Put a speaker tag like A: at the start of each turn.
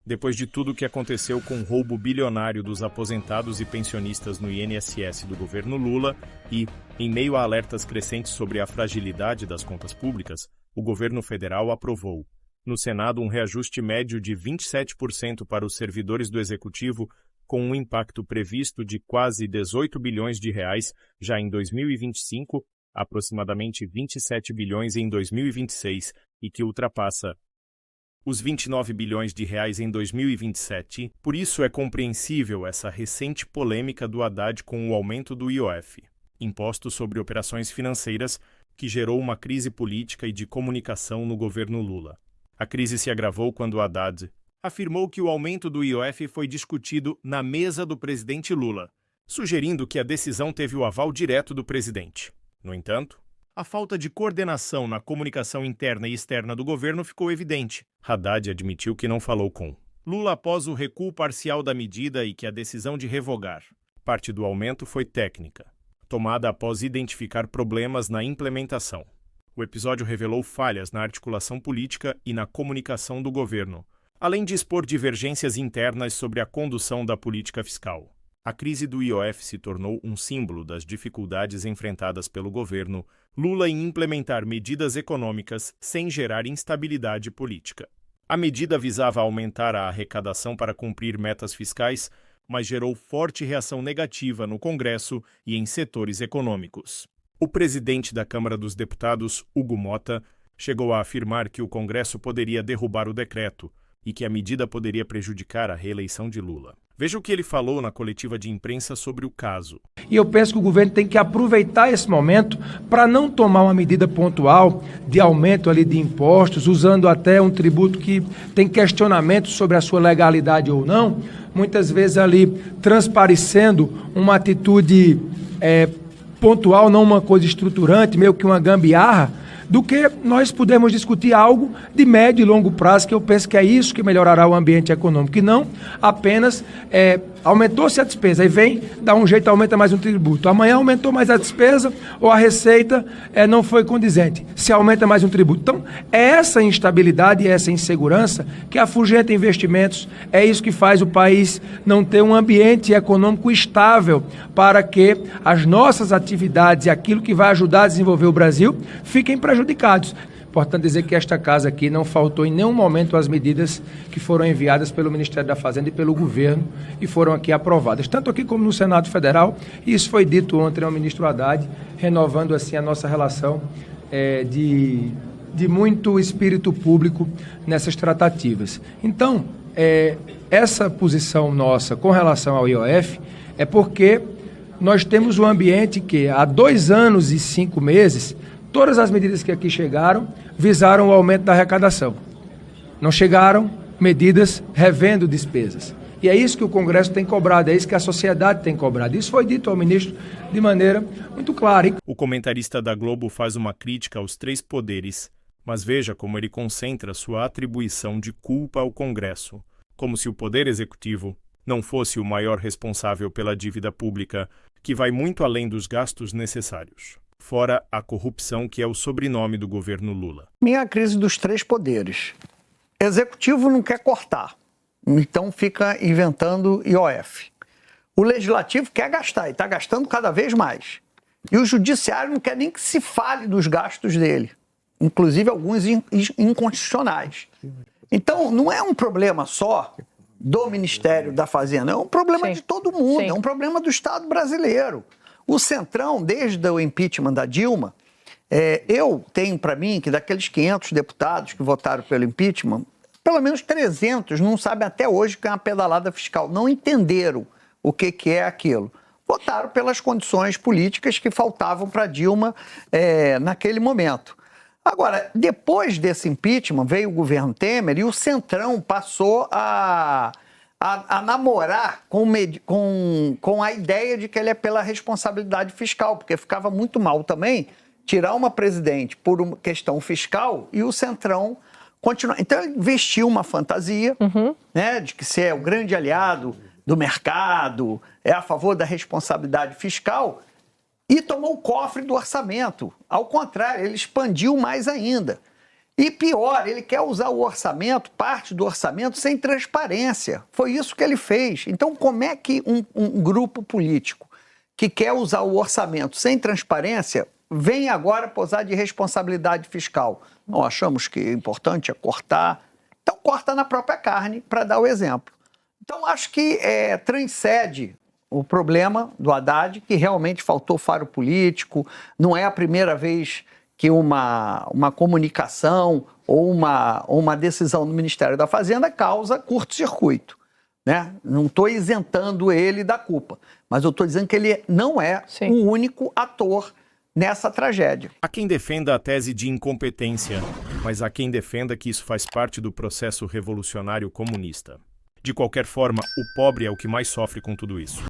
A: depois de tudo o que aconteceu com o roubo bilionário dos aposentados e pensionistas no INSS do governo Lula e, em meio a alertas crescentes sobre a fragilidade das contas públicas, o governo federal aprovou, no Senado, um reajuste médio de 27% para os servidores do Executivo, com um impacto previsto de quase 18 bilhões de reais já em 2025, aproximadamente 27 bilhões em 2026 e que ultrapassa os 29 bilhões de reais em 2027. Por isso é compreensível essa recente polêmica do Haddad com o aumento do IOF, Imposto sobre Operações Financeiras, que gerou uma crise política e de comunicação no governo Lula. A crise se agravou quando Haddad afirmou que o aumento do IOF foi discutido na mesa do presidente Lula, sugerindo que a decisão teve o aval direto do presidente. No entanto, a falta de coordenação na comunicação interna e externa do governo ficou evidente. Haddad admitiu que não falou com Lula após o recuo parcial da medida e que a decisão de revogar parte do aumento foi técnica, tomada após identificar problemas na implementação. O episódio revelou falhas na articulação política e na comunicação do governo, além de expor divergências internas sobre a condução da política fiscal. A crise do IOF se tornou um símbolo das dificuldades enfrentadas pelo governo Lula em implementar medidas econômicas sem gerar instabilidade política. A medida visava aumentar a arrecadação para cumprir metas fiscais, mas gerou forte reação negativa no Congresso e em setores econômicos. O presidente da Câmara dos Deputados, Hugo Mota, chegou a afirmar que o Congresso poderia derrubar o decreto e que a medida poderia prejudicar a reeleição de Lula. Veja o que ele falou na coletiva de imprensa sobre o caso.
B: E eu penso que o governo tem que aproveitar esse momento para não tomar uma medida pontual de aumento ali de impostos, usando até um tributo que tem questionamento sobre a sua legalidade ou não, muitas vezes ali transparecendo uma atitude pontual, não uma coisa estruturante, meio que uma gambiarra, do que nós podemos discutir algo de médio e longo prazo, que eu penso que é isso que melhorará o ambiente econômico, e não apenas aumentou-se a despesa, aí vem, dá um jeito, aumenta mais um tributo. Amanhã aumentou mais a despesa ou a receita não foi condizente, se aumenta mais um tributo. Então, é essa instabilidade e essa insegurança que afugenta investimentos, é isso que faz o país não ter um ambiente econômico estável para que as nossas atividades e aquilo que vai ajudar a desenvolver o Brasil fiquem prejudicados. Importante dizer que esta casa aqui não faltou em nenhum momento as medidas que foram enviadas pelo Ministério da Fazenda e pelo governo e foram aqui aprovadas, tanto aqui como no Senado Federal, e isso foi dito ontem ao ministro Haddad, renovando assim a nossa relação de muito espírito público nessas tratativas. Então, essa posição nossa com relação ao IOF é porque nós temos um ambiente que há 2 anos e 5 meses, todas as medidas que aqui chegaram visaram o aumento da arrecadação. Não chegaram medidas revendo despesas. E é isso que o Congresso tem cobrado, é isso que a sociedade tem cobrado. Isso foi dito ao ministro de maneira muito clara.
A: O comentarista da Globo faz uma crítica aos 3 poderes, mas veja como ele concentra sua atribuição de culpa ao Congresso, como se o Poder Executivo não fosse o maior responsável pela dívida pública, que vai muito além dos gastos necessários. Fora a corrupção, que é o sobrenome do governo Lula.
C: Minha crise dos 3 poderes. Executivo não quer cortar, então fica inventando IOF. O Legislativo quer gastar e está gastando cada vez mais. E o Judiciário não quer nem que se fale dos gastos dele, inclusive alguns inconstitucionais. Então, não é um problema só do Ministério da Fazenda, é um problema de todo mundo, é um problema do Estado brasileiro. O Centrão, desde o impeachment da Dilma, eu tenho para mim que daqueles 500 deputados que votaram pelo impeachment, pelo menos 300 não sabem até hoje o que é uma pedalada fiscal, não entenderam o que é aquilo. Votaram pelas condições políticas que faltavam para Dilma naquele momento. Agora, depois desse impeachment, veio o governo Temer e o Centrão passou a namorar com a ideia de que ele é pela responsabilidade fiscal, porque ficava muito mal também tirar uma presidente por uma questão fiscal e o Centrão continuar. Então ele vestiu uma fantasia, né, de que ser é o grande aliado do mercado, é a favor da responsabilidade fiscal, e tomou o cofre do orçamento. Ao contrário, ele expandiu mais ainda. E pior, ele quer usar o orçamento, parte do orçamento, sem transparência. Foi isso que ele fez. Então, como é que um grupo político que quer usar o orçamento sem transparência vem agora posar de responsabilidade fiscal? Nós achamos que o importante é cortar. Então, corta na própria carne, para dar o exemplo. Então, acho que transcende o problema do Haddad, que realmente faltou faro político. Não é a primeira vez que uma comunicação ou uma decisão do Ministério da Fazenda causa curto-circuito, né? Não estou isentando ele da culpa, mas eu estou dizendo que ele não é o único ator nessa tragédia.
A: Há quem defenda a tese de incompetência, mas há quem defenda que isso faz parte do processo revolucionário comunista. De qualquer forma, o pobre é o que mais sofre com tudo isso.